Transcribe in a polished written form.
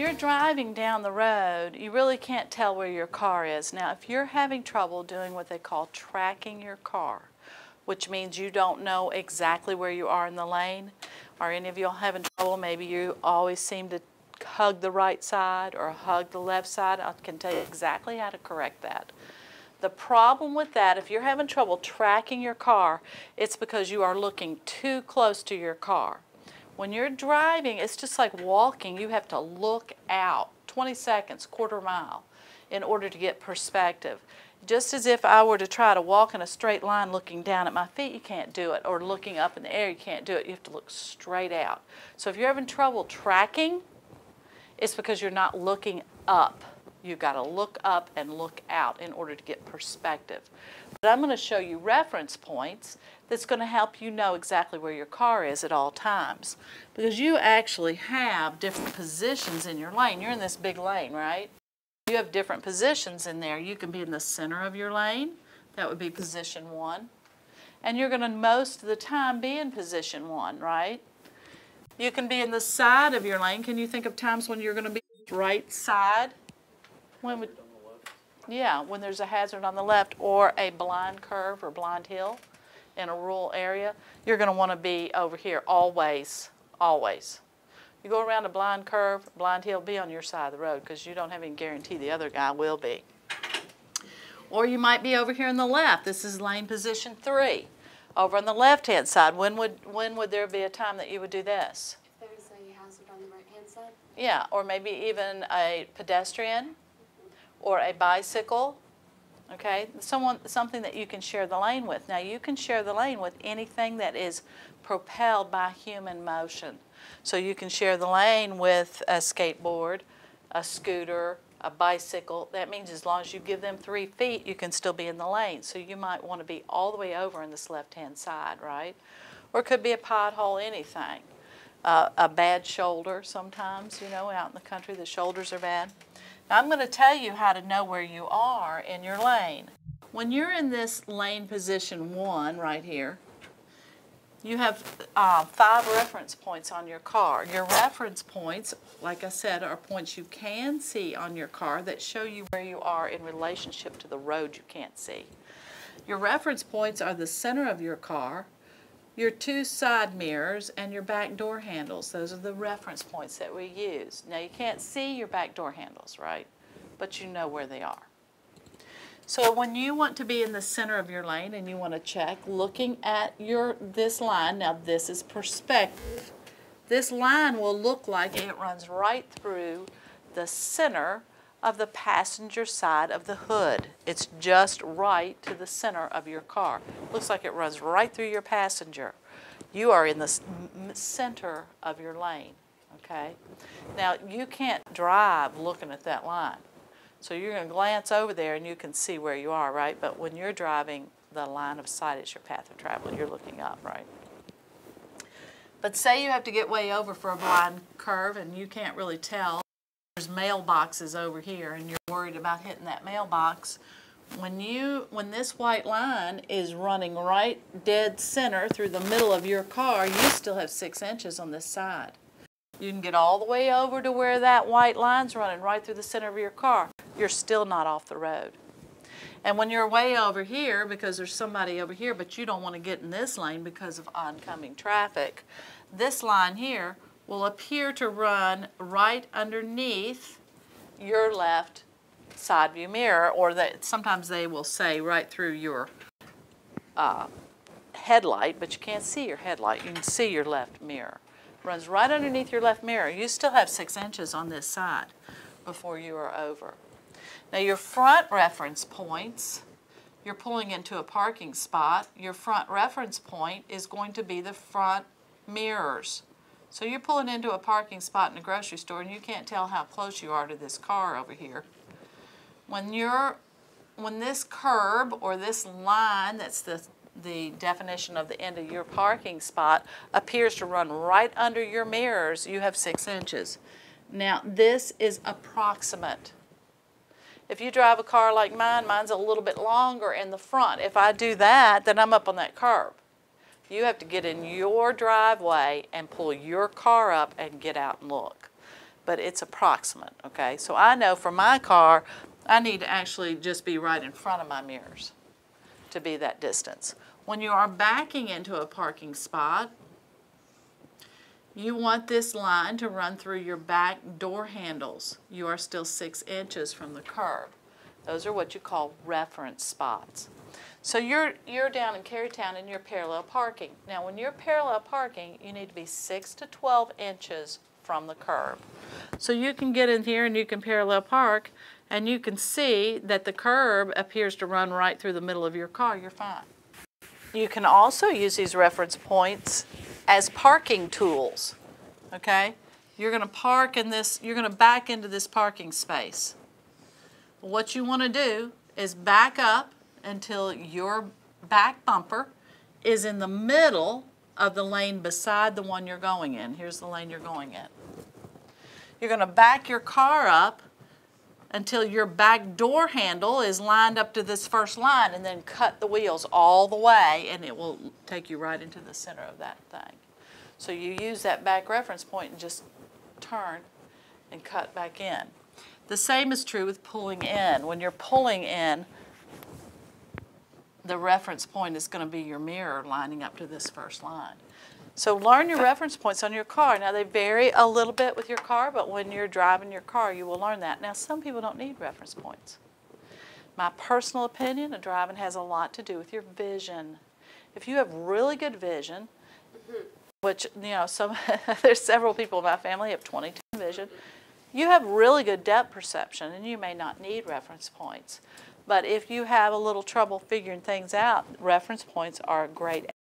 you're driving down the road, you really can't tell where your car is. Now, if you're having trouble doing what they call tracking your car, which means you don't know exactly where you are in the lane, or any of y'all having trouble, maybe you always seem to hug the right side or hug the left side, I can tell you exactly how to correct that. The problem with that, if you're having trouble tracking your car, it's because you are looking too close to your car. When you're driving, it's just like walking. You have to look out 20 seconds, quarter mile, in order to get perspective. Just as if I were to try to walk in a straight line looking down at my feet, you can't do it. Or looking up in the air, you can't do it. You have to look straight out. So if you're having trouble tracking, it's because you're not looking up. You've got to look up and look out in order to get perspective. But I'm going to show you reference points that's going to help you know exactly where your car is at all times. Because you actually have different positions in your lane. You're in this big lane, right? You have different positions in there. You can be in the center of your lane. That would be position 1. And you're going to most of the time be in position 1, right? You can be in the side of your lane. Can you think of times when you're going to be on the right side? When there's a hazard on the left or a blind curve or blind hill in a rural area, you're going to want to be over here always, always. You go around a blind curve, blind hill, be on your side of the road because you don't have any guarantee the other guy will be. Or you might be over here on the left. This is lane position 3. Over on the left-hand side, when would there be a time that you would do this? If there's a hazard on the right-hand side? Yeah, or maybe even a pedestrian or a bicycle, okay? Something that you can share the lane with. Now, you can share the lane with anything that is propelled by human motion. So you can share the lane with a skateboard, a scooter, a bicycle. That means as long as you give them 3 feet, you can still be in the lane. So you might want to be all the way over on this left-hand side, right? Or it could be a pothole, anything. A bad shoulder sometimes, you know, out in the country, the shoulders are bad. Now I'm going to tell you how to know where you are in your lane. When you're in this lane position 1 right here, you have 5 reference points on your car. Your reference points, like I said, are points you can see on your car that show you where you are in relationship to the road you can't see. Your reference points are the center of your car, your 2 side mirrors, and your back door handles. Those are the reference points that we use. Now you can't see your back door handles, right? But you know where they are. So when you want to be in the center of your lane and you want to check, looking at this line, now this is perspective. This line will look like it runs right through the center of the passenger side of the hood. It's just right to the center of your car. Looks like it runs right through your passenger. You are in the center of your lane, okay? Now you can't drive looking at that line. So you're going to glance over there and you can see where you are, right? But when you're driving, the line of sight is your path of travel. You're looking up, right? But say you have to get way over for a blind curve and you can't really tell. There's mailboxes over here and you're worried about hitting that mailbox. When this white line is running right dead center through the middle of your car, you still have 6 inches on this side. You can get all the way over to where that white line's running right through the center of your car. You're still not off the road. And when you're way over here, because there's somebody over here, but you don't want to get in this lane because of oncoming traffic, this line here will appear to run right underneath your left side view mirror, or that sometimes they will say right through your headlight, but you can't see your headlight. You can see your left mirror. Runs right underneath your left mirror. You still have 6 inches on this side before you are over. Now your front reference points, you're pulling into a parking spot. Your front reference point is going to be the front mirrors. So you're pulling into a parking spot in a grocery store and you can't tell how close you are to this car over here. When this curb or this line, that's the definition of the end of your parking spot, appears to run right under your mirrors, you have 6 inches. Now this is approximate. If you drive a car like mine, mine's a little bit longer in the front. If I do that, then I'm up on that curb. You have to get in your driveway and pull your car up and get out and look. but it's approximate, okay? So I know for my car, I need to actually just be right in front of my mirrors to be that distance. When you are backing into a parking spot, you want this line to run through your back door handles. You are still 6 inches from the curb. Those are what you call reference spots. So you're down in Carytown and you're parallel parking. Now when you're parallel parking, you need to be 6 to 12 inches from the curb. So you can get in here and you can parallel park and you can see that the curb appears to run right through the middle of your car. You're fine. You can also use these reference points as parking tools, okay? You're going to park in this, you're going to back into this parking space. What you want to do is back up until your back bumper is in the middle of the lane beside the one you're going in. Here's the lane you're going in. You're going to back your car up until your back door handle is lined up to this first line, and then cut the wheels all the way and it will take you right into the center of that thing. So you use that back reference point and just turn and cut back in. The same is true with pulling in. When you're pulling in, the reference point is going to be your mirror lining up to this first line. So learn your reference points on your car. Now they vary a little bit with your car, but when you're driving your car, you will learn that. Now some people don't need reference points. My personal opinion, driving has a lot to do with your vision. If you have really good vision, which, you know, there's several people in my family who have 20/10 vision, you have really good depth perception and you may not need reference points. But if you have a little trouble figuring things out, reference points are a great